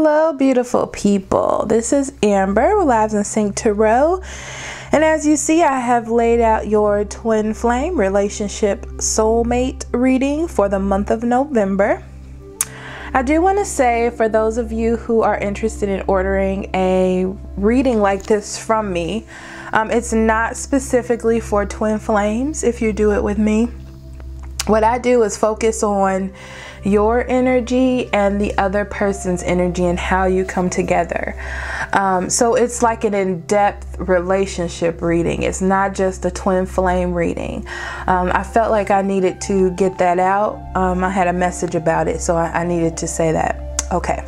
Hello, beautiful people. This is Amber with Lives in Sync Tarot. And as you see, I have laid out your twin flame relationship soulmate reading for the month of November. I do want to say, for those of you who are interested in ordering a reading like this from me, it's not specifically for twin flames if you do it with me. What I do is focus on your energy and the other person's energy and how you come together. So it's like an in-depth relationship reading. It's not just a twin flame reading. I felt like I needed to get that out. I had a message about it, so I needed to say that. Okay,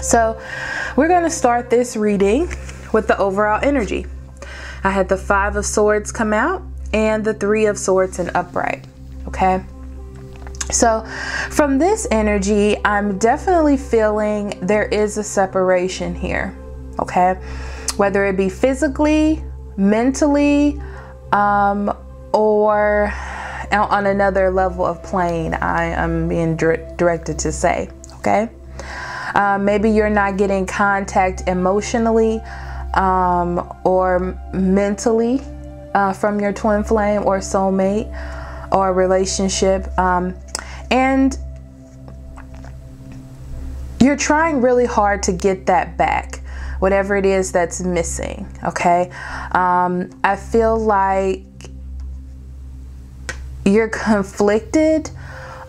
so we're going to start this reading with the overall energy. I had the 5 of Swords come out and the 3 of Swords in upright. Okay, so from this energy, I'm definitely feeling there is a separation here. Okay, whether it be physically, mentally, or on another level of plane, I am being directed to say. Okay, maybe you're not getting contact emotionally or mentally from your twin flame or soulmate or relationship, and you're trying really hard to get that back, whatever it is that's missing. Okay, I feel like you're conflicted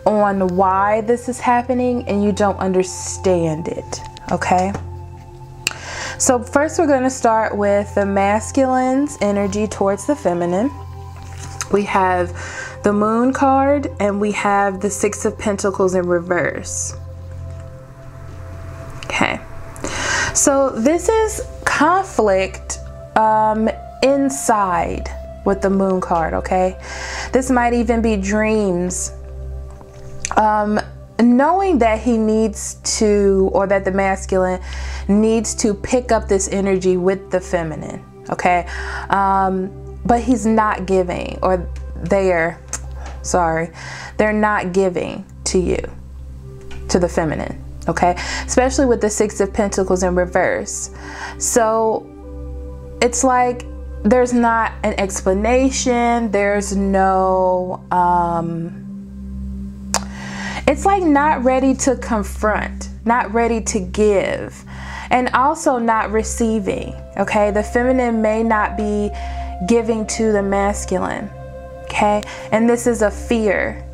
on why this is happening and you don't understand it. Okay, so first we're going to start with the masculine's energy towards the feminine. We have the Moon card and we have the 6 of Pentacles in reverse. Okay, so this is conflict inside with the Moon card. Okay, this might even be dreams, knowing that he needs to, or that the masculine needs to pick up this energy with the feminine. Okay, but he's not giving, or they're not giving to you, to the feminine. Okay, especially with the 6 of Pentacles in reverse. So it's like there's not an explanation, there's no it's like not ready to confront, not ready to give, and also not receiving. Okay, the feminine may not be giving to the masculine. Okay, and this is a fear,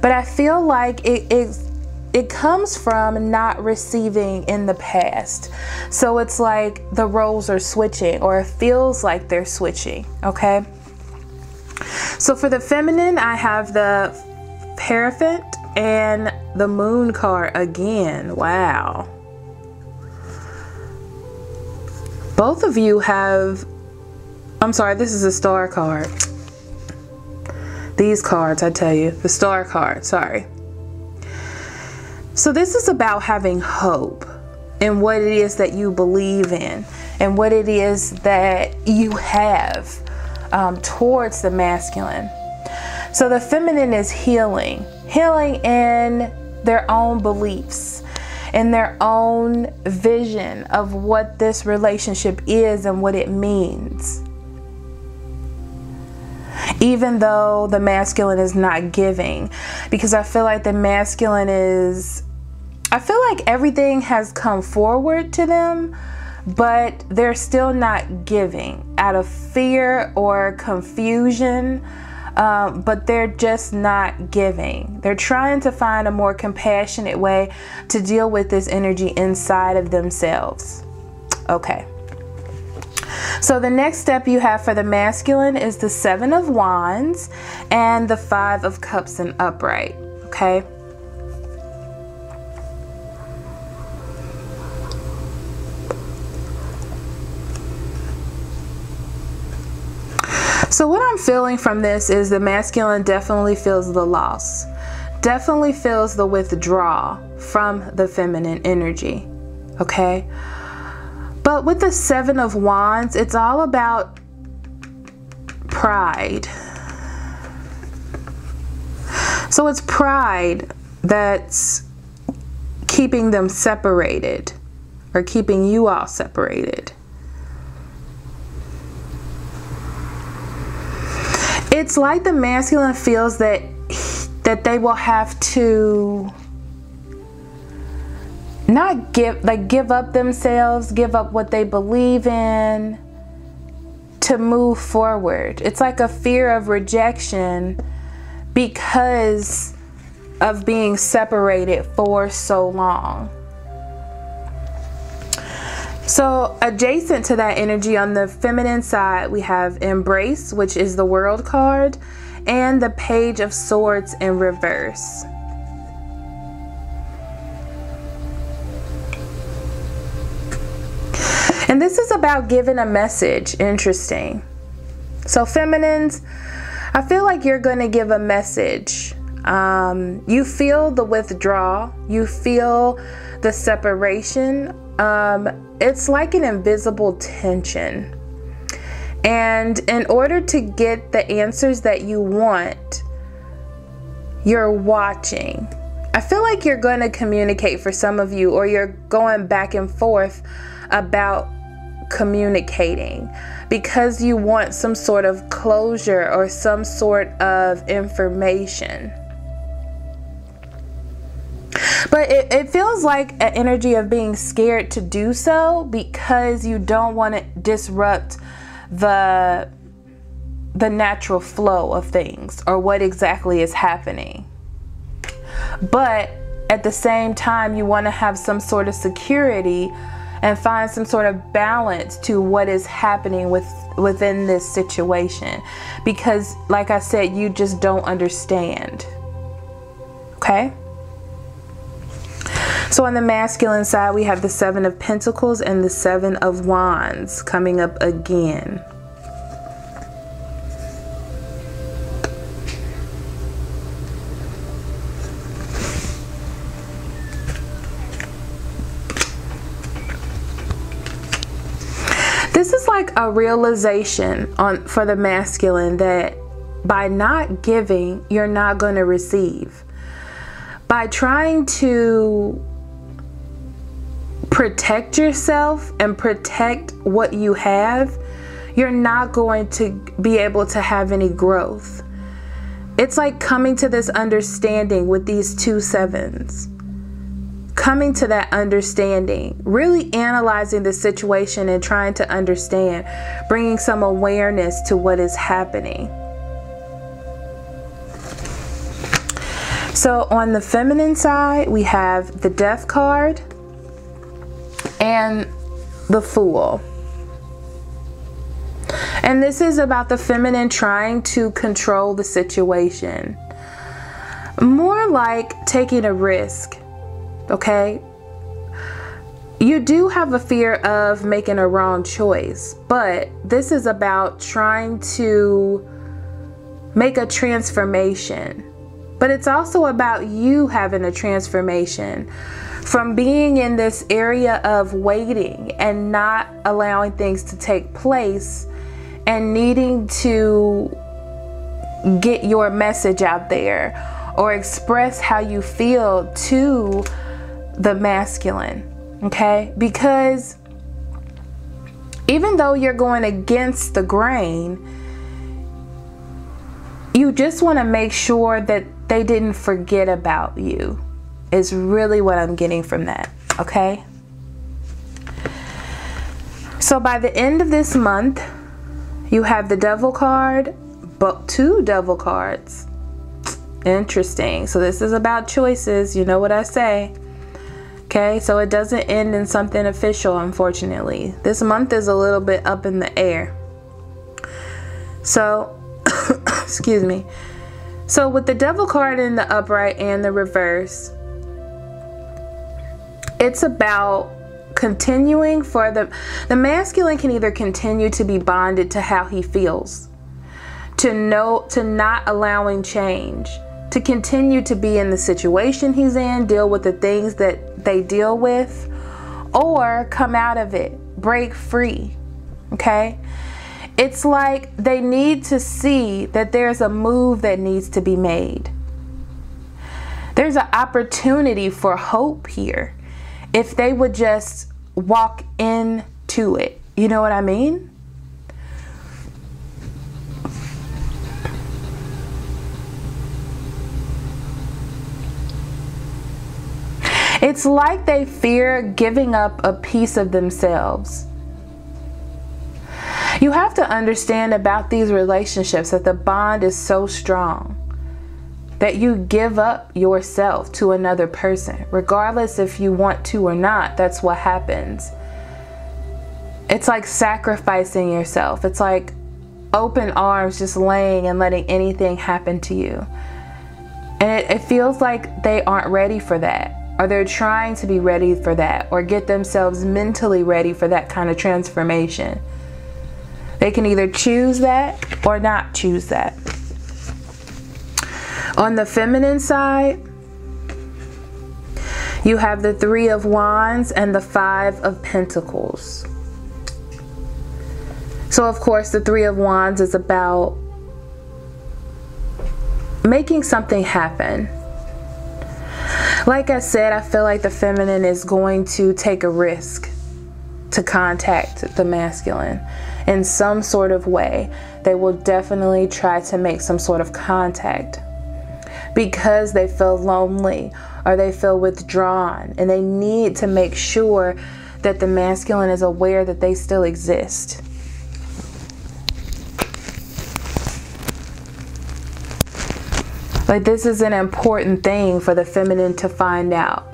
but I feel like it comes from not receiving in the past. So it's like the roles are switching, or it feels like they're switching. Okay, so for the feminine, I have the Hierophant and the Moon card again. Wow, both of you have, I'm sorry, this is a Star card. These cards, I tell you, the Star card, sorry. So this is about having hope in what it is that you believe in and what it is that you have towards the masculine. So the feminine is healing in their own beliefs, in their own vision of what this relationship is and what it means. Even though the masculine is not giving, because I feel like the masculine is, I feel like everything has come forward to them, but they're still not giving out of fear or confusion, but they're just not giving. They're trying to find a more compassionate way to deal with this energy inside of themselves. Okay. So the next step you have for the masculine is the 7 of Wands and the 5 of Cups in upright. Okay. So what I'm feeling from this is the masculine definitely feels the loss, definitely feels the withdrawal from the feminine energy. Okay. But with the 7 of Wands, it's all about pride. So it's pride that's keeping them separated. or keeping you all separated. It's like the masculine feels that they will have to not give up themselves, give up what they believe in to move forward. It's like a fear of rejection because of being separated for so long. So adjacent to that energy on the feminine side, we have Embrace, which is the World card, and the Page of Swords in reverse. And this is about giving a message. Interesting. So feminines, I feel like you're going to give a message. You feel the withdrawal. You feel the separation. It's like an invisible tension. And in order to get the answers that you want, you're watching. I feel like you're going to communicate for some of you, or you're going back and forth about communicating because you want some sort of closure or some sort of information. But it feels like an energy of being scared to do so because you don't want to disrupt the natural flow of things or what exactly is happening. But at the same time, you want to have some sort of security and find some sort of balance to what is happening within this situation. Because, like I said, you just don't understand. Okay? So on the masculine side, we have the Seven of Pentacles and the Seven of Wands coming up again. This is like a realization for the masculine that by not giving, you're not going to receive. By trying to protect yourself and protect what you have, you're not going to be able to have any growth. It's like coming to this understanding with these two sevens. Coming to that understanding, really analyzing the situation and trying to understand, bringing some awareness to what is happening. So on the feminine side, we have the Death card and the Fool. And this is about the feminine trying to control the situation. More like taking a risk. Okay, you do have a fear of making a wrong choice, but this is about trying to make a transformation. But it's also about you having a transformation from being in this area of waiting and not allowing things to take place and needing to get your message out there or express how you feel to the masculine, okay? Because even though you're going against the grain, you just want to make sure that they didn't forget about you, is really what I'm getting from that, okay? So by the end of this month, you have the Devil card, but 2 Devil cards. Interesting. So this is about choices, you know what I say. Okay, so it doesn't end in something official, unfortunately. This month is a little bit up in the air. So, excuse me. So with the Devil card in the upright and the reverse, it's about continuing for the masculine can either continue to be bonded to how he feels, to not allowing change, to continue to be in the situation he's in, deal with the things that they deal with, or come out of it, break free, okay? It's like they need to see that there's a move that needs to be made. There's an opportunity for hope here. If they would just walk into it. You know what I mean? It's like they fear giving up a piece of themselves. You have to understand about these relationships that the bond is so strong that you give up yourself to another person, regardless if you want to or not. That's what happens. It's like sacrificing yourself. It's like open arms, just laying and letting anything happen to you. And it feels like they aren't ready for that, or they're trying to be ready for that, or get themselves mentally ready for that kind of transformation. They can either choose that or not choose that. On the feminine side, you have the 3 of Wands and the 5 of Pentacles. So of course the 3 of Wands is about making something happen. Like I said, I feel like the feminine is going to take a risk to contact the masculine in some sort of way. They will definitely try to make some sort of contact because they feel lonely or they feel withdrawn, and they need to make sure that the masculine is aware that they still exist. Like, this is an important thing for the feminine to find out.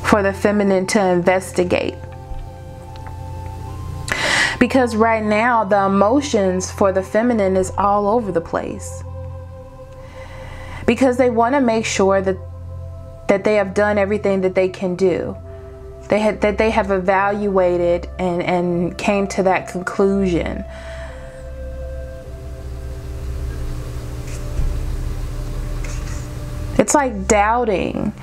For the feminine to investigate. Because right now, the emotions for the feminine is all over the place. Because they want to make sure that they have done everything that they can do. That they have evaluated and came to that conclusion. It's like doubting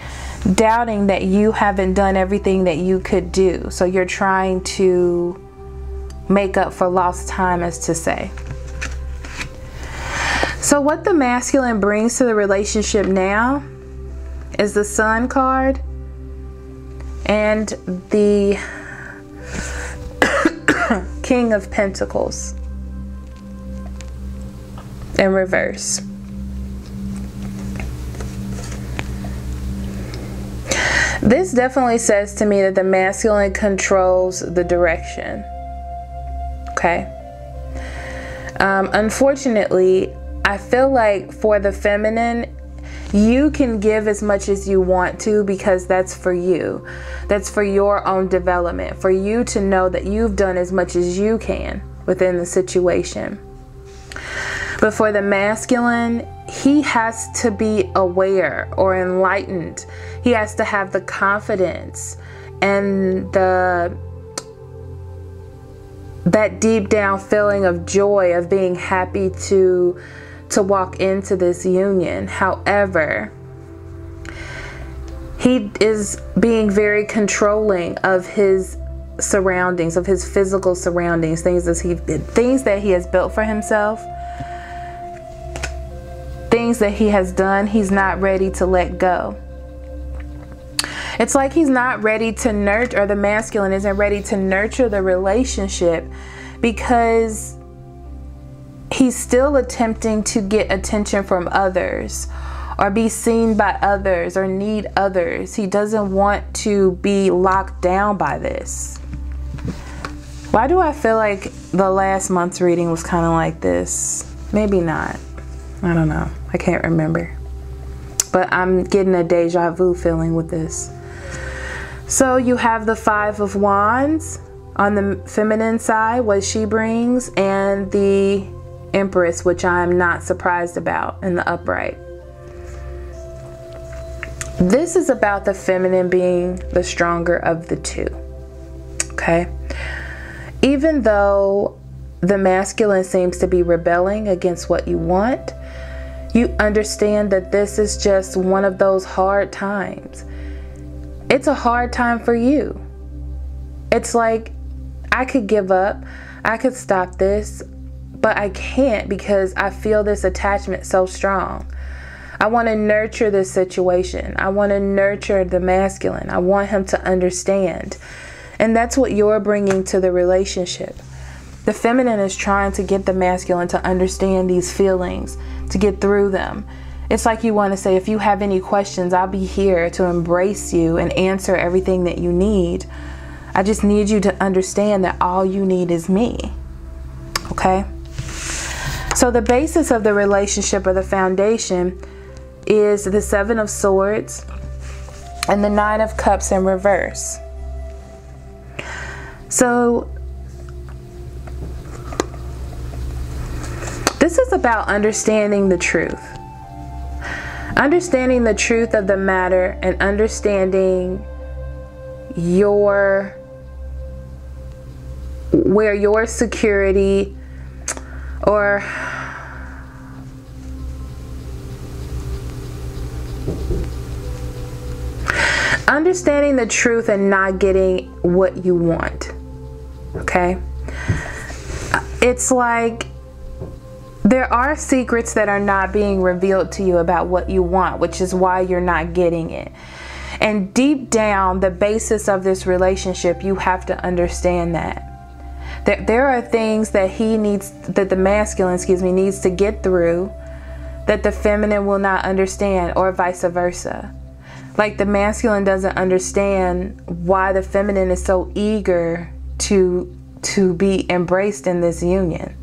that you haven't done everything that you could do. So you're trying to make up for lost time, as to say. So what the masculine brings to the relationship now is the Sun card and the King of Pentacles in reverse. This definitely says to me that the masculine controls the direction. Okay. Unfortunately, I feel like for the feminine, you can give as much as you want to, because that's for you. That's for your own development, for you to know that you've done as much as you can within the situation. But for the masculine, he has to be aware or enlightened. He has to have the confidence and that deep down feeling of joy, of being happy to walk into this union. However, he is being very controlling of his surroundings, of his physical surroundings, things that he has built for himself, things that he has done. He's not ready to let go. It's like he's not ready to nurture, or the masculine isn't ready to nurture the relationship, because he's still attempting to get attention from others, or be seen by others, or need others. He doesn't want to be locked down by this. Why do I feel like the last month's reading was kind of like this? Maybe not. I don't know. I can't remember. But I'm getting a deja vu feeling with this. So you have the 5 of Wands on the feminine side, what she brings, and the Empress, which I'm not surprised about, in the upright. This is about the feminine being the stronger of the two. Okay? Even though the masculine seems to be rebelling against what you want, you understand that this is just one of those hard times. It's a hard time for you. It's like, I could give up, I could stop this, but I can't, because I feel this attachment so strong. I want to nurture this situation. I want to nurture the masculine. I want him to understand. And that's what you're bringing to the relationship. The feminine is trying to get the masculine to understand these feelings, to get through them. It's like you want to say, if you have any questions, I'll be here to embrace you and answer everything that you need. I just need you to understand that all you need is me. Okay? So the basis of the relationship, or the foundation, is the 7 of Swords and the 9 of Cups in reverse. So this is about understanding the truth. Understanding the truth of the matter and understanding where your security, or understanding the truth and not getting what you want. Okay? It's like there are secrets that are not being revealed to you about what you want, which is why you're not getting it. And deep down, the basis of this relationship, you have to understand that there are things that the masculine, needs to get through that the feminine will not understand, or vice versa. Like the masculine doesn't understand why the feminine is so eager to be embraced in this union.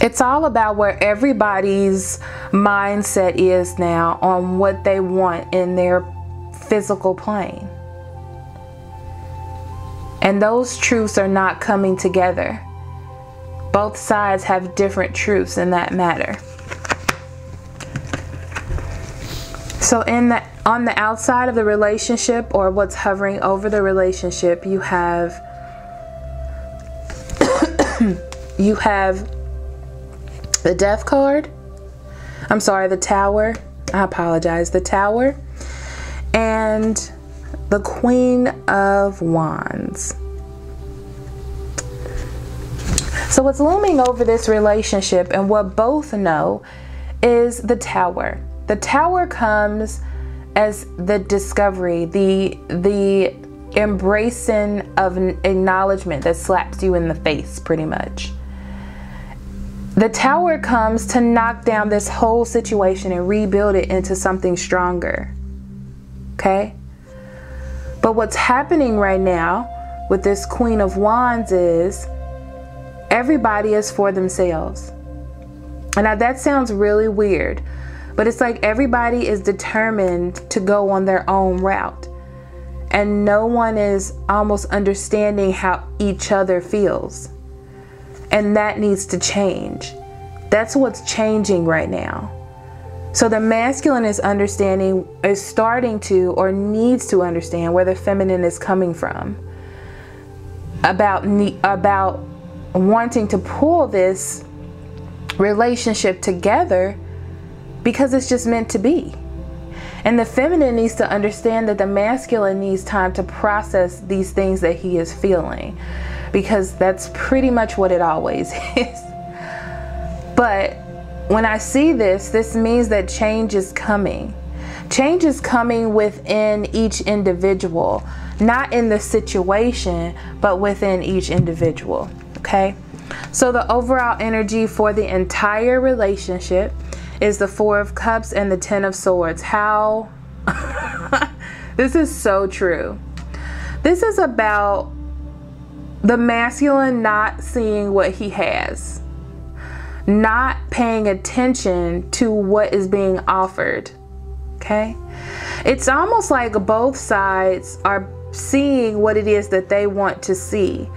It's all about where everybody's mindset is now on what they want in their physical plane. And those truths are not coming together. Both sides have different truths in that matter. So on the outside of the relationship, or what's hovering over the relationship, you have you have the Death card. I'm sorry, the Tower. I apologize. The Tower and the Queen of Wands. So what's looming over this relationship, and what both know, is the Tower. The Tower comes as the discovery, the embracing of an acknowledgement that slaps you in the face, pretty much. The Tower comes to knock down this whole situation and rebuild it into something stronger. Okay? But what's happening right now with this Queen of Wands is everybody is for themselves. And now that sounds really weird, but it's like everybody is determined to go on their own route. And no one is almost understanding how each other feels. And that needs to change. That's what's changing right now. So the masculine is starting to, or needs to understand where the feminine is coming from. About wanting to pull this relationship together because it's just meant to be. And the feminine needs to understand that the masculine needs time to process these things that he is feeling, because that's pretty much what it always is. But when I see this means that change is coming. Change is coming within each individual, not in the situation, but within each individual. Okay? So the overall energy for the entire relationship is the 4 of Cups and the 10 of Swords. How? This is so true. This is about the masculine not seeing what he has, not paying attention to what is being offered. Okay? It's almost like both sides are seeing what it is that they want to see,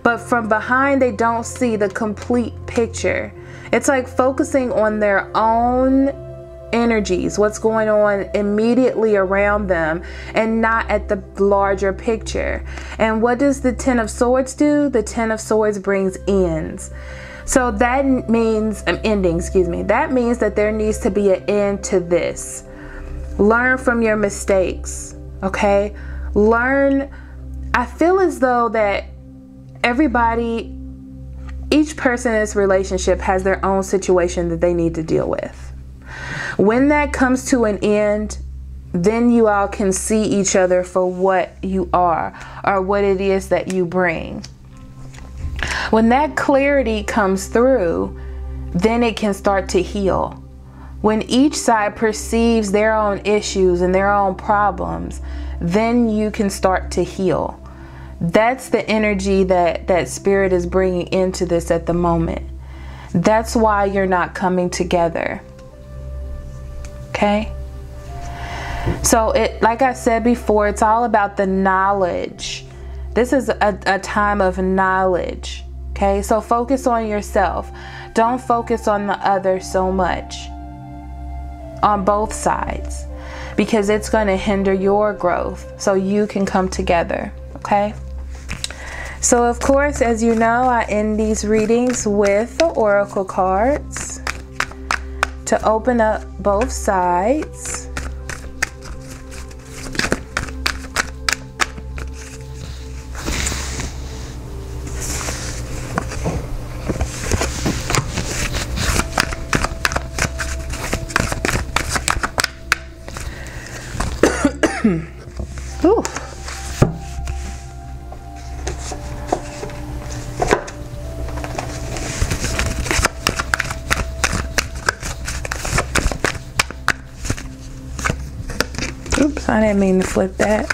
but from behind they don't see the complete picture. It's like focusing on their own energies, what's going on immediately around them, and not at the larger picture. And what does the 10 of Swords do? The 10 of Swords brings ends. So that means that means that there needs to be an end to this. Learn from your mistakes. Okay? Learn. I feel as though that everybody each person in this relationship has their own situation that they need to deal with. When that comes to an end, then you all can see each other for what you are or what it is that you bring. When that clarity comes through, then it can start to heal. When each side perceives their own issues and their own problems, then you can start to heal. That's the energy that Spirit is bringing into this at the moment. That's why you're not coming together. Okay? So like I said before, it's all about the knowledge. This is a time of knowledge. Okay? So focus on yourself. Don't focus on the other so much. On both sides. Because it's going to hinder your growth. So you can come together. Okay? So of course, as you know, I end these readings with the oracle cards to open up both sides. Ooh. Oops, I didn't mean to flip that.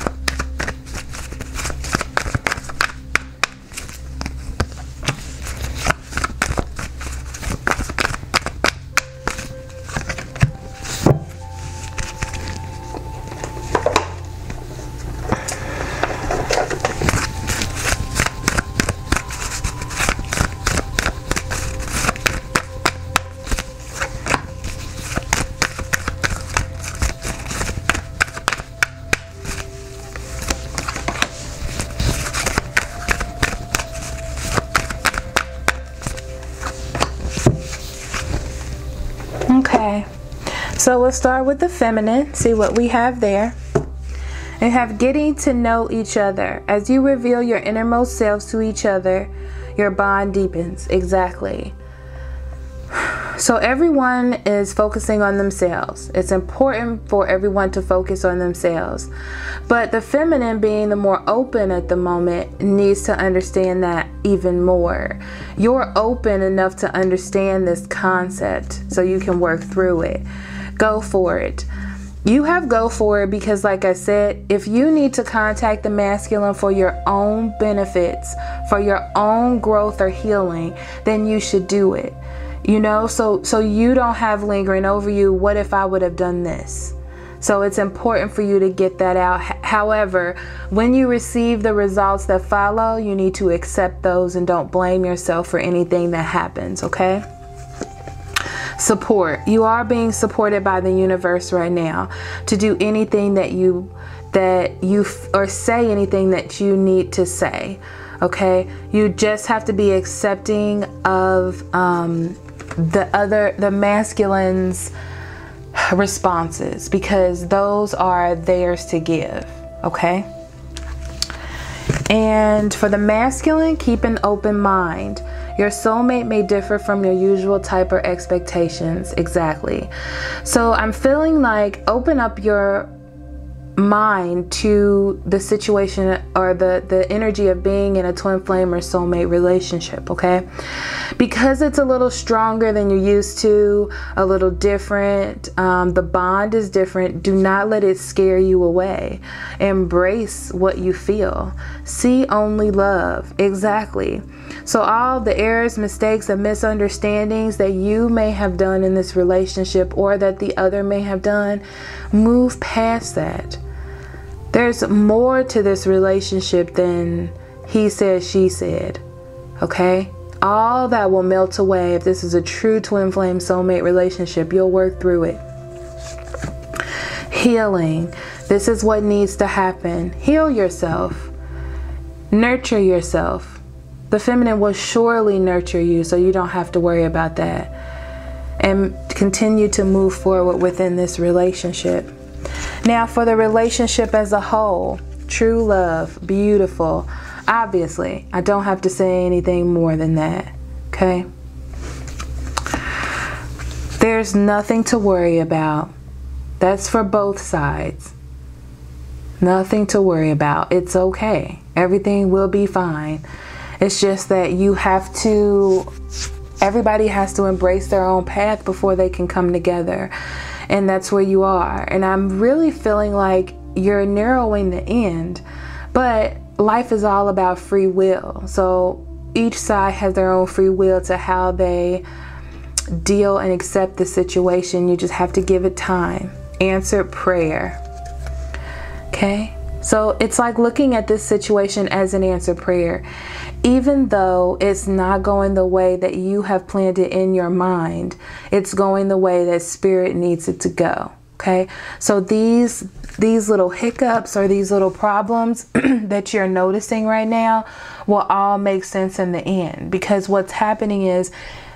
Okay, so we'll start with the feminine, see what we have there. And have getting to know each other. As you reveal your innermost selves to each other, your bond deepens. Exactly. So everyone is focusing on themselves. It's important for everyone to focus on themselves. But the feminine, being the more open at the moment, needs to understand that even more. You're open enough to understand this concept so you can work through it. Go for it. You have go for it because, like I said, if you need to contact the masculine for your own benefits, for your own growth or healing, then you should do it. You know, so you don't have lingering over you, what if I would have done this? So it's important for you to get that out. However, when you receive the results that follow, you need to accept those and don't blame yourself for anything that happens, okay? Support. You are being supported by the universe right now to do anything that you or say anything that you need to say, okay? You just have to be accepting of the masculine's responses, because those are theirs to give, okay? And for the masculine, keep an open mind. Your soulmate may differ from your usual type or expectations. Exactly. So I'm feeling like open up your mind to the situation or the energy of being in a twin flame or soulmate relationship, okay? Because it's a little stronger than you're used to, a little different, the bond is different. Do not let it scare you away. Embrace what you feel. See only love. Exactly. So all the errors, mistakes, and misunderstandings that you may have done in this relationship or that the other may have done, move past that. There's more to this relationship than he said, she said, okay? All that will melt away. If this is a true twin flame soulmate relationship, you'll work through it. Healing. This is what needs to happen. Heal yourself. Nurture yourself. The feminine will surely nurture you, so you don't have to worry about that. And continue to move forward within this relationship. Now for the relationship as a whole, true love, beautiful. Obviously, I don't have to say anything more than that. okay? There's nothing to worry about. That's for both sides. Nothing to worry about. It's okay. Everything will be fine. It's just that you have to, everybody has to embrace their own path before they can come together. And that's where you are. And I'm really feeling like you're narrowing the end, but life is all about free will. So each side has their own free will to how they deal and accept the situation. You just have to give it time. Answered prayer. Okay? So it's like looking at this situation as an answered prayer. Even though it's not going the way that you have planned it in your mind, it's going the way that spirit needs it to go. Okay? So these little hiccups or these little problems that you're noticing right now will all make sense in the end, because what's happening is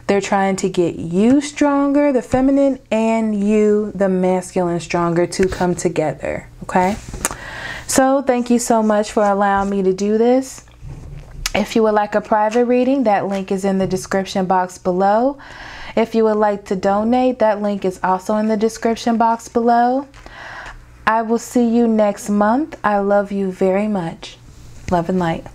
they're trying to get you stronger, the feminine, and you, the masculine, stronger to come together. Okay? So thank you so much for allowing me to do this. If you would like a private reading, that link is in the description box below. If you would like to donate, that link is also in the description box below. I will see you next month. I love you very much. Love and light.